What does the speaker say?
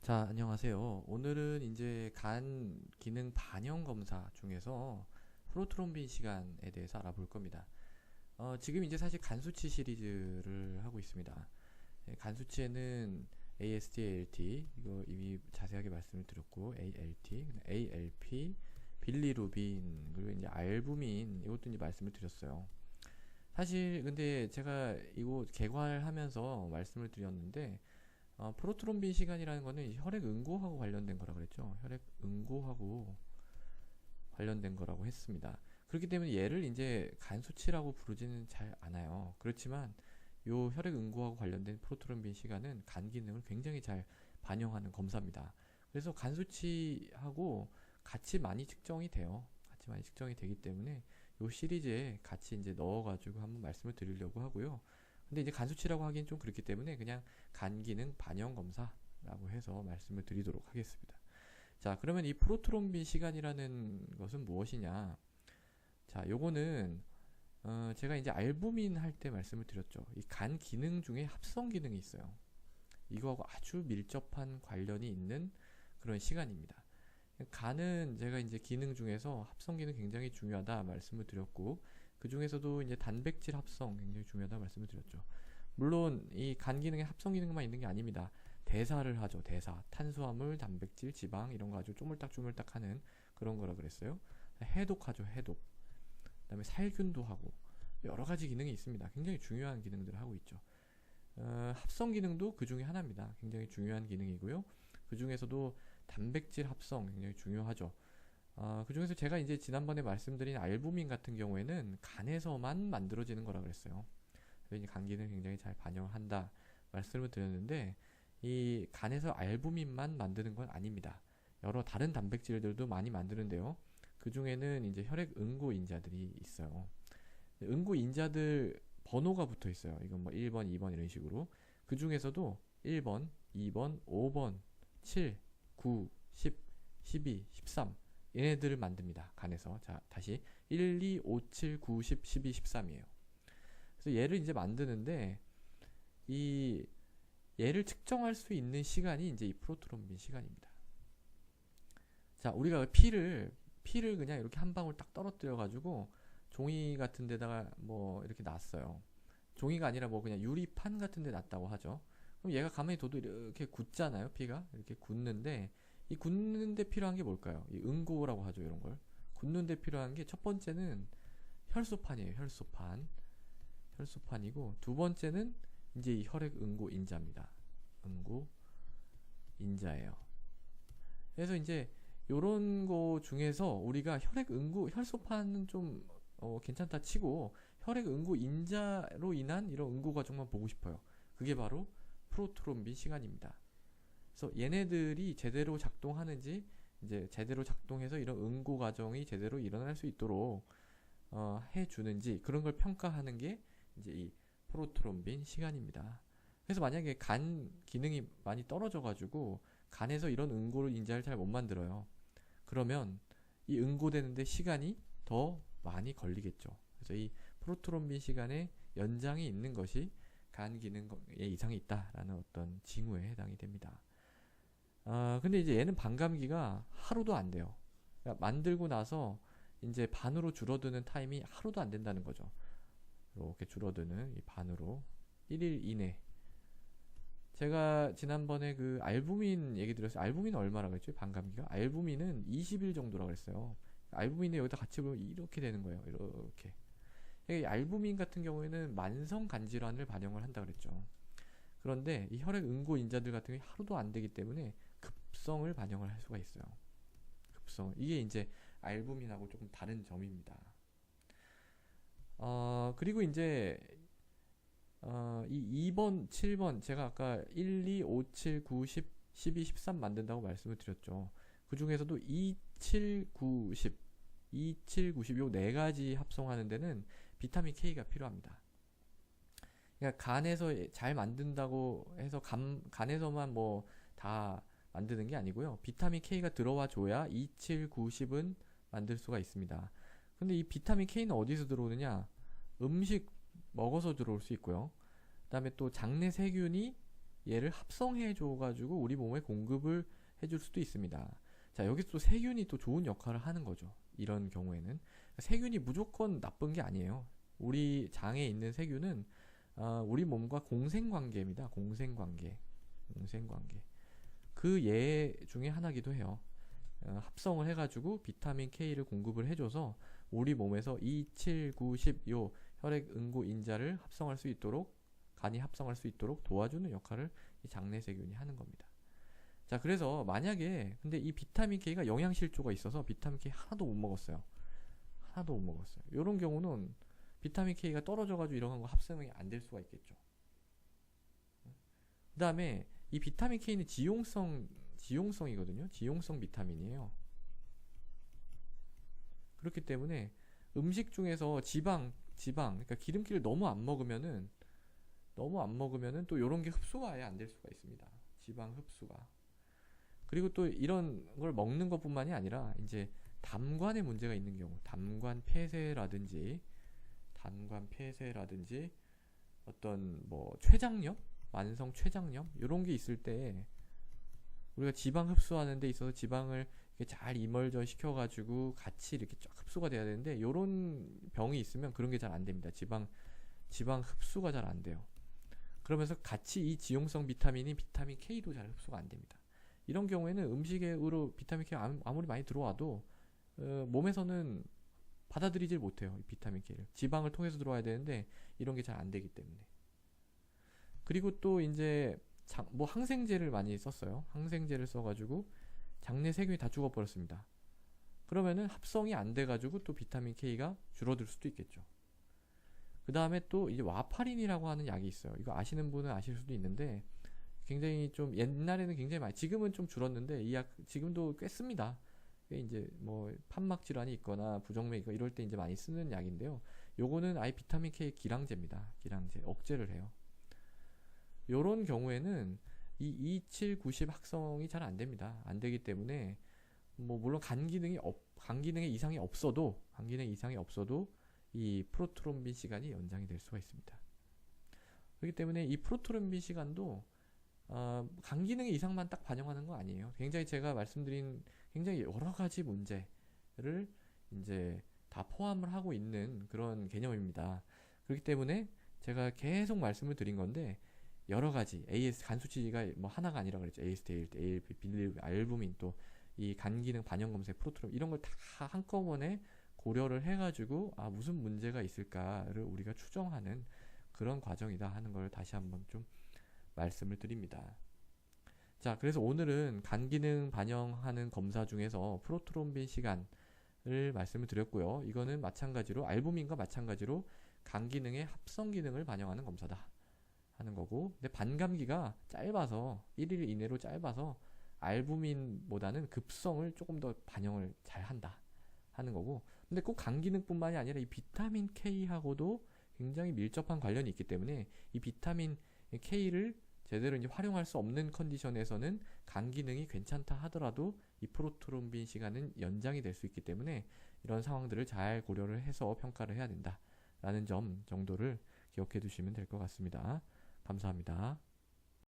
자, 안녕하세요. 오늘은 이제 간 기능 반영 검사 중에서 프로트롬빈 시간에 대해서 알아볼 겁니다. 지금 이제 사실 간 수치 시리즈를 하고 있습니다. 간 수치에는 AST, ALT 이거 이미 자세하게 말씀을 드렸고 ALT, ALP, 빌리루빈 그리고 이제 알부민 이것도 이제 말씀을 드렸어요. 사실 근데 제가 이거 개괄하면서 말씀을 드렸는데 프로트롬빈 시간이라는 거는 혈액 응고하고 관련된 거라 그랬죠. 혈액 응고하고 관련된 거라고 했습니다. 그렇기 때문에 얘를 이제 간 수치라고 부르지는 잘 않아요. 그렇지만 요 혈액 응고하고 관련된 프로트롬빈 시간은 간 기능을 굉장히 잘 반영하는 검사입니다. 그래서 간 수치하고 같이 많이 측정이 돼요. 같이 많이 측정이 되기 때문에 요 시리즈에 같이 이제 넣어가지고 한번 말씀을 드리려고 하고요. 근데 이제 간 수치라고 하기엔 좀 그렇기 때문에 그냥 간 기능 반영 검사라고 해서 말씀을 드리도록 하겠습니다. 자, 그러면 이 프로트롬빈 시간이라는 것은 무엇이냐? 자, 요거는 제가 이제 알부민 할 때 말씀을 드렸죠. 이 간 기능 중에 합성 기능이 있어요. 이거하고 아주 밀접한 관련이 있는 그런 시간입니다. 간은 제가 이제 기능 중에서 합성 기능 굉장히 중요하다 말씀을 드렸고, 그 중에서도 이제 단백질 합성 굉장히 중요하다 말씀을 드렸죠. 물론 이 간 기능에 합성 기능만 있는 게 아닙니다. 대사를 하죠. 대사. 탄수화물, 단백질, 지방 이런 거 아주 쪼물딱쪼물딱 하는 그런 거라 그랬어요. 해독하죠. 해독. 그다음에 살균도 하고 여러 가지 기능이 있습니다. 굉장히 중요한 기능들을 하고 있죠. 합성 기능도 그 중에 하나입니다. 굉장히 중요한 기능이고요. 그 중에서도 단백질 합성 굉장히 중요하죠. 그 중에서 제가 이제 지난번에 말씀드린 알부민 같은 경우에는 간에서만 만들어지는 거라 그랬어요. 그래서 이제 간 기능 굉장히 잘 반영한다 말씀을 드렸는데 이 간에서 알부민만 만드는 건 아닙니다. 여러 다른 단백질들도 많이 만드는데요. 그 중에는 이제 혈액 응고 인자들이 있어요. 응고 인자들 번호가 붙어 있어요. 이건 뭐 1번, 2번 이런 식으로. 그 중에서도 1번, 2번, 5번, 7, 9, 10, 12, 13 얘네들을 만듭니다. 간에서. 자, 다시 1, 2, 5, 7, 9, 10, 12, 13이에요. 그래서 얘를 이제 만드는데 이 얘를 측정할 수 있는 시간이 이제 이 프로트롬빈 시간입니다. 자, 우리가 피를 그냥 이렇게 한 방울 딱 떨어뜨려 가지고 종이 같은 데다가 뭐 이렇게 놨어요. 종이가 아니라 뭐 그냥 유리판 같은 데 놨다고 하죠. 그럼 얘가 가만히 둬도 이렇게 굳잖아요, 피가. 이렇게 굳는데 이 굳는 데 필요한 게 뭘까요? 이 응고라고 하죠, 이런 걸. 굳는 데 필요한 게 첫 번째는 혈소판이에요, 혈소판. 혈소판이고 두 번째는 이제 이 혈액 응고 인자입니다. 응고 인자예요. 그래서 이제 요런 거 중에서 우리가 혈액 응고 혈소판은 좀 괜찮다 치고 혈액 응고 인자로 인한 이런 응고 과정만 보고 싶어요. 그게 바로 프로트롬빈 시간입니다. 그래서 얘네들이 제대로 작동하는지 이제 제대로 작동해서 이런 응고 과정이 제대로 일어날 수 있도록 해주는지 그런 걸 평가하는 게 이제 이 프로트롬빈 시간입니다. 그래서 만약에 간 기능이 많이 떨어져가지고 간에서 이런 응고를 인자를 잘 못 만들어요. 그러면 이 응고되는데 시간이 더 많이 걸리겠죠. 그래서 이 프로트롬빈 시간에 연장이 있는 것이 간 기능에 이상이 있다라는 어떤 징후에 해당이 됩니다. 근데 이제 얘는 반감기가 하루도 안 돼요. 그러니까 만들고 나서 이제 반으로 줄어드는 타임이 하루도 안 된다는 거죠. 이렇게 줄어드는 이 반으로 1일 이내. 제가 지난번에 그 알부민 얘기 드렸어요. 알부민은 얼마라 그랬죠? 반감기가? 알부민은 20일 정도라 그랬어요. 알부민을 여기다 같이 보면 이렇게 되는 거예요. 이렇게. 이 알부민 같은 경우에는 만성 간질환을 반영을 한다 그랬죠. 그런데 이 혈액 응고 인자들 같은 게 하루도 안 되기 때문에 급성을 반영을 할 수가 있어요. 급성. 이게 이제 알부민하고 조금 다른 점입니다. 그리고 이제 이 2번, 7번 제가 아까 1, 2, 5, 7, 9, 10, 12, 13 만든다고 말씀을 드렸죠. 그 중에서도 2, 7, 9, 10, 2, 7, 9, 10 요 네 가지 합성하는 데는 비타민 K가 필요합니다. 그러니까 간에서 잘 만든다고 해서 간에서만 뭐 다 만드는 게 아니고요. 비타민 K가 들어와 줘야 2, 7, 9, 10은 만들 수가 있습니다. 근데 이 비타민 K는 어디서 들어오느냐? 음식 먹어서 들어올 수 있고요. 그 다음에 또 장내 세균이 얘를 합성해 줘가지고 우리 몸에 공급을 해줄 수도 있습니다. 자, 여기서 또 세균이 또 좋은 역할을 하는 거죠. 이런 경우에는 세균이 무조건 나쁜 게 아니에요. 우리 장에 있는 세균은 우리 몸과 공생관계입니다. 공생관계. 그 예 중에 하나기도 해요. 합성을 해가지고 비타민 K를 공급을 해줘서 우리 몸에서 2, 7, 9, 10 요 혈액 응고 인자를 합성할 수 있도록, 간이 합성할 수 있도록 도와주는 역할을 이 장내세균이 하는 겁니다. 자, 그래서 만약에 근데 이 비타민 K가 영양실조가 있어서 비타민 K 하나도 못 먹었어요. 이런 경우는 비타민 K가 떨어져가지고 이런 거 합성이 안 될 수가 있겠죠. 그 다음에 이 비타민 K는 지용성이거든요. 지용성 비타민이에요. 그렇기 때문에 음식 중에서 그러니까 기름기를 너무 안 먹으면은 또 이런 게 흡수가 아예 안 될 수가 있습니다. 지방 흡수가. 그리고 또 이런 걸 먹는 것뿐만이 아니라 이제 담관에 문제가 있는 경우, 담관 폐쇄라든지 어떤 뭐 췌장염, 만성 췌장염 이런 게 있을 때 우리가 지방 흡수하는 데 있어서 지방을 이렇게 잘 이멀전 시켜가지고 같이 이렇게 쫙 흡수가 돼야 되는데 이런 병이 있으면 그런 게 잘 안 됩니다. 지방 흡수가 잘 안 돼요. 그러면서 같이 이 지용성 비타민 K도 잘 흡수가 안 됩니다. 이런 경우에는 음식으로 비타민 K 아무리 많이 들어와도 몸에서는 받아들이질 못해요. 이 비타민 K를 지방을 통해서 들어와야 되는데 이런 게 잘 안 되기 때문에. 그리고 또 이제 뭐 항생제를 많이 썼어요. 항생제를 써가지고 장내 세균이 다 죽어버렸습니다. 그러면은 합성이 안 돼가지고 또 비타민 K가 줄어들 수도 있겠죠. 그 다음에 또 이제 와파린이라고 하는 약이 있어요. 이거 아시는 분은 아실 수도 있는데 굉장히 좀 옛날에는 굉장히 많이, 지금은 좀 줄었는데 이 약 지금도 꽤 씁니다. 이제 뭐 판막 질환이 있거나 부정맥 있거나 이럴 때 이제 많이 쓰는 약인데요. 요거는 아예 비타민 K 기량제입니다. 기량제 억제를 해요. 요런 경우에는 이 27, 90 합성이 잘 안 됩니다. 안 되기 때문에 뭐 물론 간 기능에 이상이 없어도 이 프로트롬빈 시간이 연장이 될 수가 있습니다. 그렇기 때문에 이 프로트롬빈 시간도 간 기능의 이상만 딱 반영하는 거 아니에요. 굉장히 제가 말씀드린 굉장히 여러 가지 문제를 이제 다 포함을 하고 있는 그런 개념입니다. 그렇기 때문에 제가 계속 말씀을 드린 건데 여러 가지 간 수치가 뭐 하나가 아니라 그랬죠. AST, ALP, 빌리루빈, 알부민, 또 이 간 기능 반영 검색, 프로트롬 이런 걸 다 한꺼번에 고려를 해가지고 무슨 문제가 있을까를 우리가 추정하는 그런 과정이다 하는 걸 다시 한번 좀 말씀을 드립니다. 자, 그래서 오늘은 간 기능 반영하는 검사 중에서 프로트롬빈 시간을 말씀을 드렸고요. 이거는 마찬가지로 알부민과 마찬가지로 간 기능의 합성 기능을 반영하는 검사다 하는 거고, 근데 반감기가 짧아서 1일 이내로 짧아서 알부민보다는 급성을 조금 더 반영을 잘 한다 하는 거고, 근데 꼭 간 기능뿐만이 아니라 이 비타민 K하고도 굉장히 밀접한 관련이 있기 때문에 이 비타민 K를 제대로 이제 활용할 수 없는 컨디션에서는 간 기능이 괜찮다 하더라도 이 프로트롬빈 시간은 연장이 될 수 있기 때문에 이런 상황들을 잘 고려를 해서 평가를 해야 된다라는 점 정도를 기억해 두시면 될 것 같습니다. 감사합니다.